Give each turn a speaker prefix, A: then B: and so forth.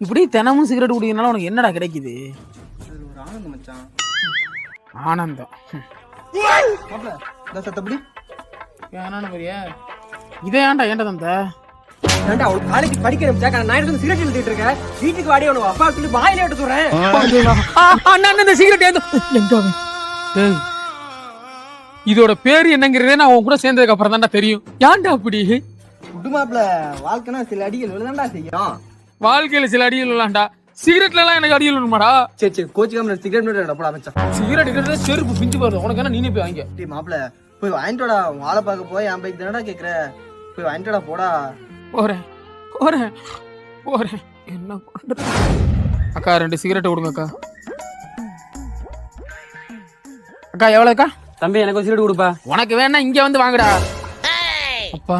A: இப்படி தினமும் சிகரெட் குடிக்கிறதுனால உனக்கு என்னடா கிடைக்குது?
B: ஒரு ஆனந்தம் மச்சான்.
A: ஆனந்தம்.
B: சத்தப்படி
A: ஏன்னா பெரிய இதை ஏன்டா ஏன்டா தந்த?
B: ஏன்டா அவன் காலேஜ் படிக்கிறேன் மச்சான். நான் எடுத்து சிகரெட் எழுதிட்டு இருக்கேன். வீட்டுக்கு வாடி அவனுக்கு அப்பா சொல்லி வாயில எடுத்து விடுறேன்.
A: அண்ணா இந்த சிகரெட் எங்க? டேய் இதோட பேர் என்னங்கிறதே நான் உன் கூட சேர்ந்ததுக்கு அப்புறம் தான்டா தெரியும். ஏன்டா அப்படி?
B: குடுமாப்ல வாழ்க்கைனா சில அடிகள் விழுதாண்டா செய்யும்.
A: வாழ்க்கையில சில அடிகள் விழாண்டா, சிகரெட்ல எல்லாம் எனக்கு அடிகள் விழுமாடா.
B: சரி கோச்சிக்காம சிகரெட் மட்டும் போடா மச்சான்.
A: சிகரெட் இருக்கிறத செருப்பு பிஞ்சு போறது. உனக்கு என்ன நீனே போய் வாங்க.
B: டேய் மாப்ள போய் வாங்கிட்டோடா. வாழை பார்க்க போய் என் பைக் தானடா கேக்குற. போய் வாங்கிட்டோடா போடா.
A: போறேன் போறேன் போறேன். என்ன பண்றது? அக்கா 2 சிகரெட் கொடுங்க அக்கா. அக்கா எவ்வளவு அக்கா?
C: தம்பி எனக்கு ஒரு சிகரெட் கொடுப்பா.
A: உனக்கு வேணா இங்க வந்து வாங்குடா. அப்பா